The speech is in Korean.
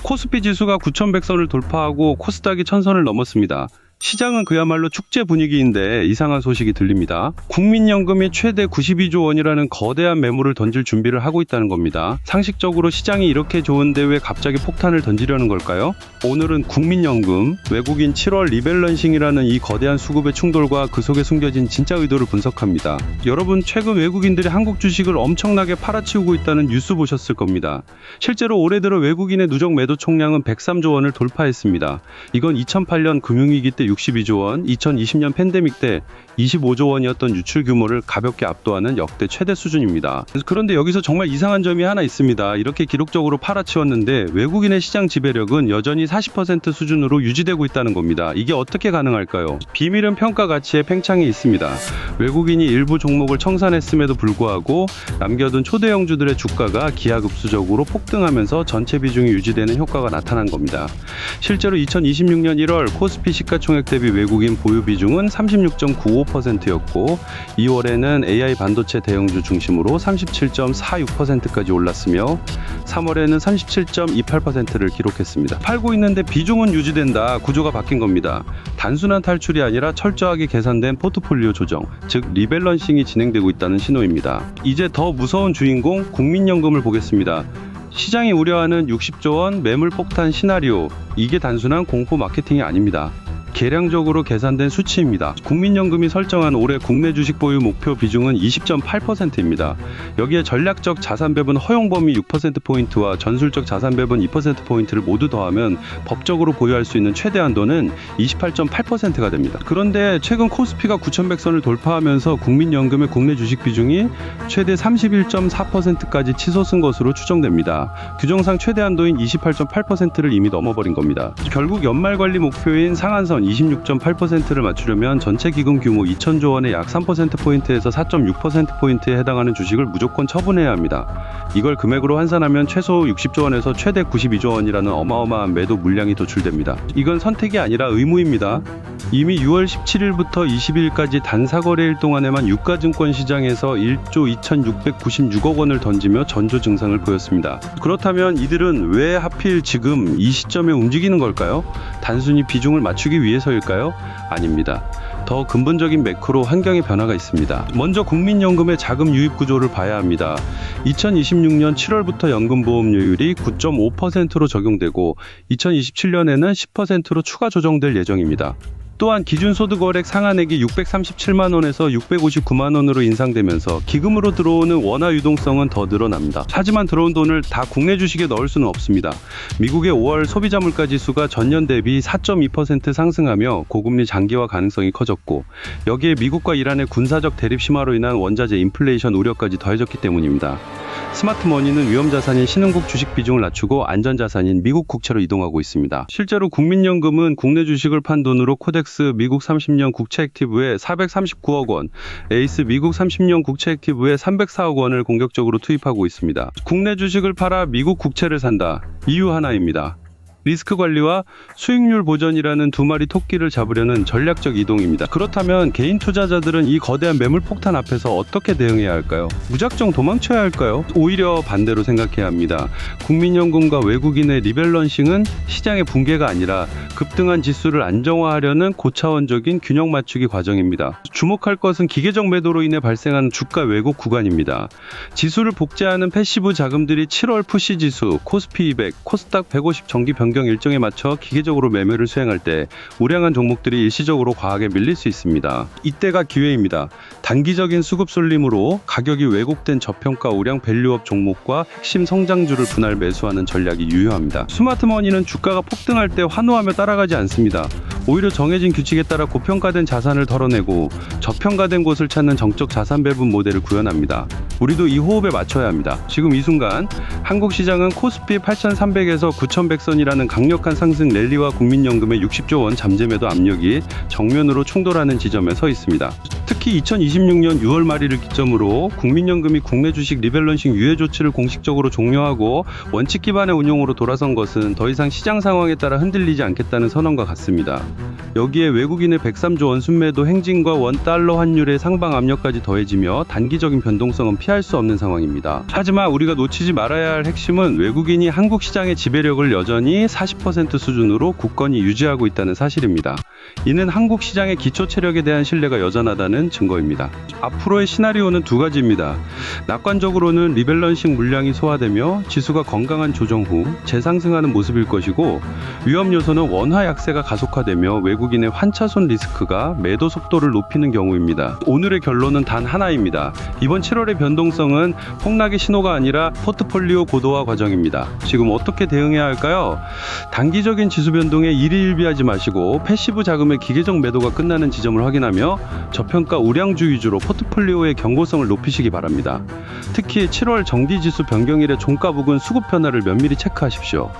코스피 지수가 9,100선을 돌파하고 코스닥이 1,000선을 넘었습니다. 시장은 그야말로 축제 분위기인데 이상한 소식이 들립니다. 국민연금이 최대 92조 원이라는 거대한 매물을 던질 준비를 하고 있다는 겁니다. 상식적으로 시장이 이렇게 좋은데 왜 갑자기 폭탄을 던지려는 걸까요? 오늘은 국민연금, 외국인 7월 리밸런싱이라는 이 거대한 수급의 충돌과 그 속에 숨겨진 진짜 의도를 분석합니다. 여러분, 최근 외국인들이 한국 주식을 엄청나게 팔아치우고 있다는 뉴스 보셨을 겁니다. 실제로 올해 들어 외국인의 누적 매도 총량은 103조 원을 돌파했습니다. 이건 2008년 금융위기 때 62조 원, 2020년 팬데믹 때 25조 원이었던 유출 규모를 가볍게 압도하는 역대 최대 수준입니다. 그런데 여기서 정말 이상한 점이 하나 있습니다. 이렇게 기록적으로 팔아치웠는데 외국인의 시장 지배력은 여전히 40% 수준으로 유지되고 있다는 겁니다. 이게 어떻게 가능할까요? 비밀은 평가 가치의 팽창에 있습니다. 외국인이 일부 종목을 청산했음에도 불구하고 남겨둔 초대형주들의 주가가 기하급수적으로 폭등하면서 전체 비중이 유지되는 효과가 나타난 겁니다. 실제로 2026년 1월 코스피 시가총액 대비 외국인 보유 비중은 36.95%였고 2월에는 AI 반도체 대형주 중심으로 37.46%까지 올랐으며 3월에는 37.28%를 기록했습니다. 팔고 있는데 비중은 유지된다. 구조가 바뀐 겁니다. 단순한 탈출이 아니라 철저하게 계산된 포트폴리오 조정, 즉 리밸런싱이 진행되고 있다는 신호입니다. 이제 더 무서운 주인공 국민연금을 보겠습니다. 시장이 우려하는 60조 원 매물 폭탄 시나리오, 이게 단순한 공포 마케팅이 아닙니다. 계량적으로 계산된 수치입니다. 국민연금이 설정한 올해 국내 주식 보유 목표 비중은 20.8%입니다. 여기에 전략적 자산 배분 허용 범위 6%포인트와 전술적 자산 배분 2%포인트를 모두 더하면 법적으로 보유할 수 있는 최대 한도는 28.8%가 됩니다. 그런데 최근 코스피가 9,100선을 돌파하면서 국민연금의 국내 주식 비중이 최대 31.4%까지 치솟은 것으로 추정됩니다. 규정상 최대 한도인 28.8%를 이미 넘어버린 겁니다. 결국 연말 관리 목표인 상한선 26.8%를 맞추려면 전체 기금 규모 2,000조 원의 약 3%포인트에서 4.6%포인트에 해당하는 주식을 무조건 처분해야 합니다. 이걸 금액으로 환산하면 최소 60조 원에서 최대 92조 원이라는 어마어마한 매도 물량이 도출됩니다. 이건 선택이 아니라 의무입니다. 이미 6월 17일부터 22일까지 단 사거래일 동안에만 유가증권 시장에서 1조 2,696억 원을 던지며 전조 증상을 보였습니다. 그렇다면 이들은 왜 하필 지금 이 시점에 움직이는 걸까요? 단순히 비중을 맞추기 위해서일까요? 아닙니다. 더 근본적인 매크로 환경의 변화가 있습니다. 먼저 국민연금의 자금 유입 구조를 봐야 합니다. 2026년 7월부터 연금보험료율이 9.5%로 적용되고 2027년에는 10%로 추가 조정될 예정입니다. 또한 기준소득월액 상한액이 637만원에서 659만원으로 인상되면서 기금으로 들어오는 원화 유동성은 더 늘어납니다. 하지만 들어온 돈을 다 국내 주식에 넣을 수는 없습니다. 미국의 5월 소비자 물가지수가 전년 대비 4.2% 상승하며 고금리 장기화 가능성이 커졌고 여기에 미국과 이란의 군사적 대립 심화로 인한 원자재 인플레이션 우려까지 더해졌기 때문입니다. 스마트머니는 위험자산인 신흥국 주식 비중을 낮추고 안전자산인 미국 국채로 이동하고 있습니다. 실제로 국민연금은 국내 주식을 판 돈으로 코덱스 미국 30년 국채 액티브에 439억 원, 에이스 미국 30년 국채 액티브에 304억 원을 공격적으로 투입하고 있습니다. 국내 주식을 팔아 미국 국채를 산다. 이유 하나입니다. 리스크 관리와 수익률 보전이라는 두 마리 토끼를 잡으려는 전략적 이동입니다. 그렇다면 개인 투자자들은 이 거대한 매물 폭탄 앞에서 어떻게 대응해야 할까요? 무작정 도망쳐야 할까요? 오히려 반대로 생각해야 합니다. 국민연금과 외국인의 리밸런싱은 시장의 붕괴가 아니라 급등한 지수를 안정화하려는 고차원적인 균형 맞추기 과정입니다. 주목할 것은 기계적 매도로 인해 발생하는 주가 왜곡 구간입니다. 지수를 복제하는 패시브 자금들이 7월 푸시 지수, 코스피 200, 코스닥 150 정기 변경 일정에 맞춰 기계적으로 매매를 수행할 때 우량한 종목들이 일시적으로 과하게 밀릴 수 있습니다. 이때가 기회입니다. 단기적인 수급 쏠림으로 가격이 왜곡된 저평가 우량 밸류업 종목과 핵심 성장주를 분할 매수하는 전략이 유효합니다. 스마트머니는 주가가 폭등할 때 환호하며 따라가지 않습니다. 오히려 정해진 규칙에 따라 고평가된 자산을 덜어내고 저평가된 곳을 찾는 정적 자산 배분 모델을 구현합니다. 우리도 이 호흡에 맞춰야 합니다. 지금 이 순간 한국 시장은 코스피 8,300에서 9,100선이라는 강력한 상승 랠리와 국민연금의 60조 원 잠재매도 압력이 정면으로 충돌하는 지점에 서 있습니다. 특히 특히 2026년 6월 말일을 기점으로 국민연금이 국내 주식 리밸런싱 유예 조치를 공식적으로 종료하고 원칙 기반의 운용으로 돌아선 것은 더 이상 시장 상황에 따라 흔들리지 않겠다는 선언과 같습니다. 여기에 외국인의 103조 원 순매도 행진과 원 달러 환율의 상방 압력까지 더해지며 단기적인 변동성은 피할 수 없는 상황입니다. 하지만 우리가 놓치지 말아야 할 핵심은 외국인이 한국 시장의 지배력을 여전히 40% 수준으로 굳건히 유지하고 있다는 사실입니다. 이는 한국 시장의 기초 체력에 대한 신뢰가 여전하다는 증거입니다. 앞으로의 시나리오는 두 가지입니다. 낙관적으로는 리밸런싱 물량이 소화되며 지수가 건강한 조정 후 재상승하는 모습일 것이고, 위험 요소는 원화 약세가 가속화되며 외국인의 환차손 리스크가 매도 속도를 높이는 경우입니다. 오늘의 결론은 단 하나입니다. 이번 7월의 변동성은 폭락의 신호가 아니라 포트폴리오 고도화 과정입니다. 지금 어떻게 대응해야 할까요? 단기적인 지수 변동에 일희일비하지 마시고 패시브 자금의 기계적 매도가 끝나는 지점을 확인하며 저평가 우량주 위주로 포트폴리오의 경고성을 높이시기 바랍니다. 특히 7월 정기지수 변경일의 종가 부근 수급 변화를 면밀히 체크하십시오.